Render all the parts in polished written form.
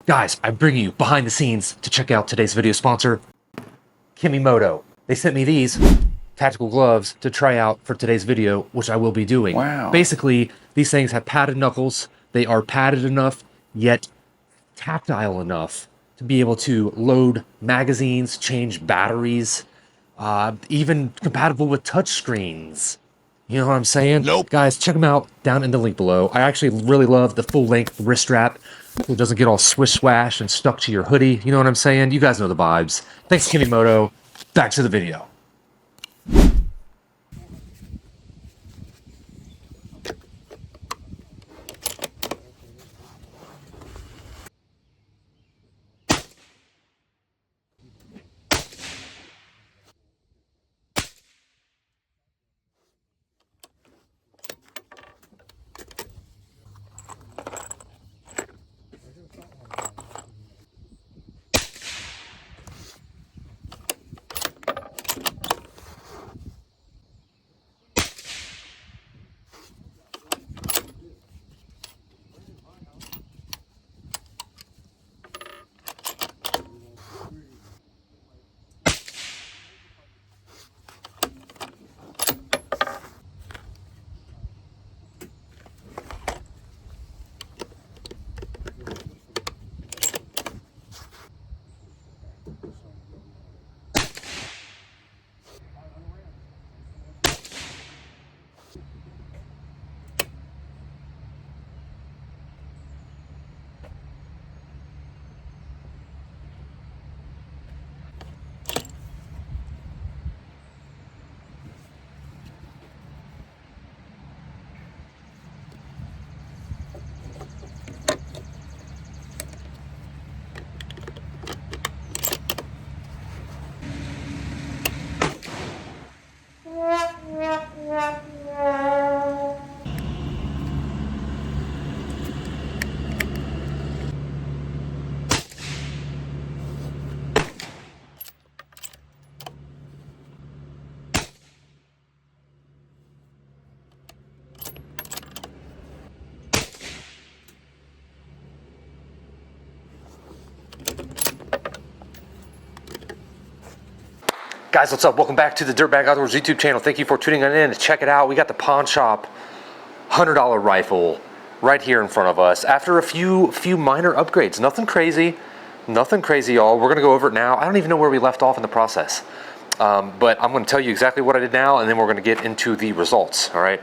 Guys, I'm bringing you behind the scenes to check out today's video sponsor, Kemimoto. They sent me these tactical gloves to try out for today's video, which I will be doing. Wow. Basically, these things have padded knuckles. They are padded enough, yet tactile enough to be able to load magazines, change batteries, even compatible with touchscreens. You know what I'm saying? Nope. Guys, check them out down in the link below. I actually really love the full-length wrist strap. So it doesn't get all swish-swash and stuck to your hoodie. You know what I'm saying? You guys know the vibes. Thanks, Kemimoto. Back to the video. Guys, what's up? Welcome back to the Dirtbag Outdoors YouTube channel. Thank you for tuning in to check it out. We got the pawn shop $100 rifle right here in front of us. After a few minor upgrades, nothing crazy, y'all. We're gonna go over it now. I don't even know where we left off in the process, but I'm gonna tell you exactly what I did now, and then we're gonna get into the results. All right,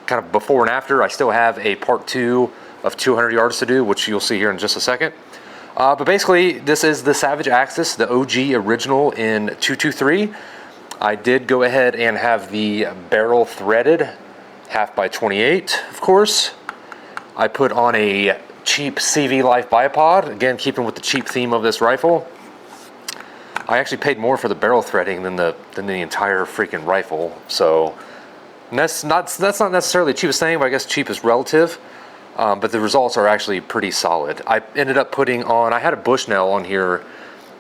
kind of before and after. I still have a part 2 of 200 yards to do, which you'll see here in just a second. But basically, this is the Savage Axis, the OG original in 223. I did go ahead and have the barrel threaded, 1/2x28, of course. I put on a cheap CVLIFE bipod, again, keeping with the cheap theme of this rifle. I actually paid more for the barrel threading than the entire freaking rifle, so that's not necessarily the cheapest thing, but I guess cheap is relative. But the results are actually pretty solid. I ended up putting on, I had a Bushnell on here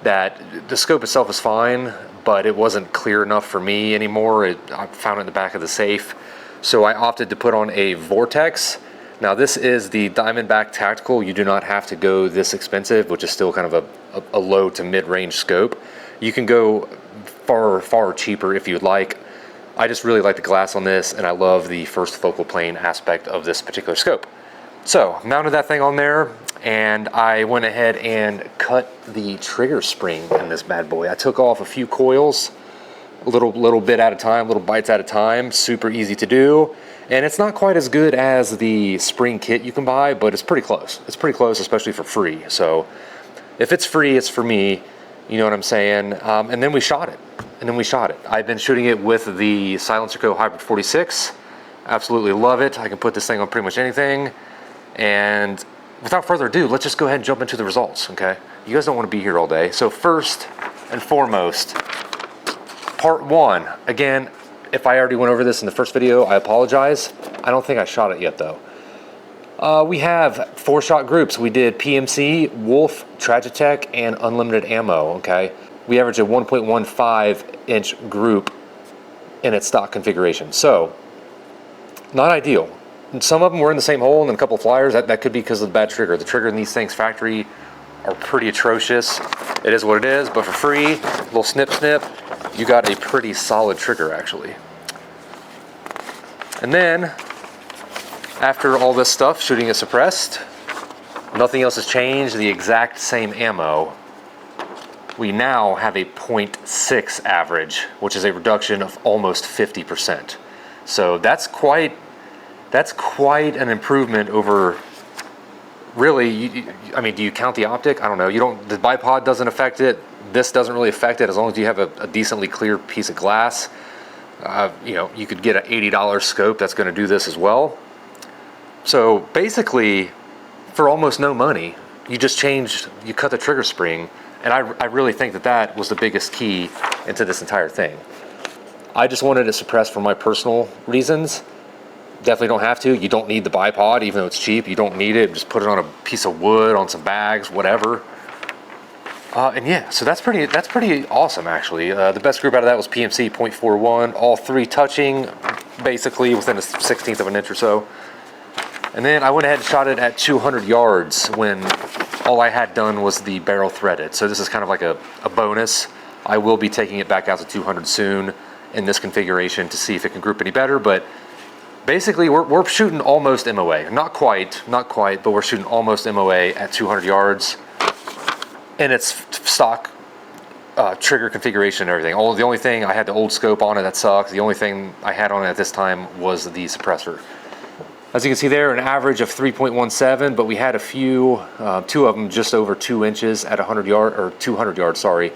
that the scope itself is fine, but it wasn't clear enough for me anymore. I found it in the back of the safe. So I opted to put on a Vortex. Now this is the Diamondback Tactical. You do not have to go this expensive, which is still kind of a low to mid-range scope. You can go far cheaper if you'd like. I just really like the glass on this, and I love the first focal plane aspect of this particular scope. So, mounted that thing on there, and I went ahead and cut the trigger spring in this bad boy. I took off a few coils, a little bit at a time, little bites at a time, super easy to do. And it's not quite as good as the spring kit you can buy, but it's pretty close. It's pretty close, especially for free. So, if it's free, it's for me, you know what I'm saying? And then we shot it. I've been shooting it with the Silencer Co. Hybrid 46. Absolutely love it. I can put this thing on pretty much anything. And without further ado, let's just go ahead and jump into the results, okay? You guys don't want to be here all day. So first and foremost, part 1. Again, if I already went over this in the first video, I apologize. I don't think I shot it yet, though. We have 4-shot groups. We did PMC, Wolf, Tragitech, and Unlimited Ammo, okay? We averaged a 1.15-inch group in its stock configuration. So, not ideal. Some of them were in the same hole, and then a couple of flyers. That could be because of the bad trigger. The trigger in these things factory are pretty atrocious. It is what it is, but for free, a little snip snip, you got a pretty solid trigger actually. And then, after all this stuff, shooting it suppressed, nothing else has changed, the exact same ammo. We now have a 0.6 average, which is a reduction of almost 50%. So that's quite an improvement over, really, I mean, do you count the optic? I don't know. The bipod doesn't affect it. This doesn't really affect it as long as you have a decently clear piece of glass. You know, you could get an $80 scope that's going to do this as well. So basically, for almost no money, you cut the trigger spring, and I really think that was the biggest key into this entire thing. I just wanted it suppressed for my personal reasons. Definitely don't have to. You don't need the bipod, even though it's cheap. You don't need it. Just put it on a piece of wood, on some bags, whatever. And yeah, so that's pretty awesome actually. The best group out of that was PMC 0.41, all three touching basically within a 1/16 of an inch or so. And then I went ahead and shot it at 200 yards when all I had done was the barrel threaded. So this is kind of like a bonus. I will be taking it back out to 200 soon in this configuration to see if it can group any better, but basically we're shooting almost MOA. Not quite, but we're shooting almost MOA at 200 yards. And it's stock trigger configuration and everything. The only thing, I had the old scope on it, that sucks. The only thing I had on it at this time was the suppressor. As you can see there, an average of 3.17, but we had a few, two of them just over 2 inches at 200 yards, sorry.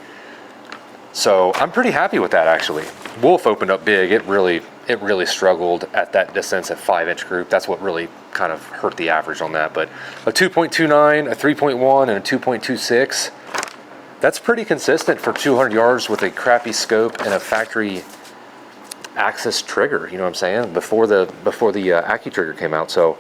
So I'm pretty happy with that actually. Wolf opened up big. It really struggled at that distance at 5-inch group. That's what really kind of hurt the average on that. But a 2.29, a 3.1, and a 2.26, that's pretty consistent for 200 yards with a crappy scope and a factory axis trigger, you know what I'm saying, before the Accu trigger came out. So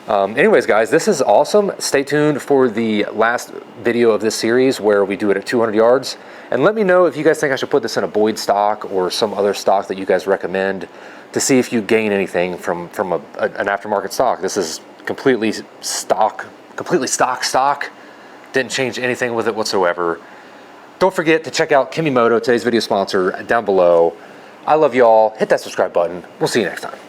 anyways guys, this is awesome. Stay tuned for the last video of this series where we do it at 200 yards, and let me know if you guys think I should put this in a Boyd stock or some other stock that you guys recommend to see if you gain anything from an aftermarket stock. This is completely stock, didn't change anything with it whatsoever. Don't forget to check out Kemimoto, today's video sponsor, down below. I love y'all. Hit that subscribe button. We'll see you next time.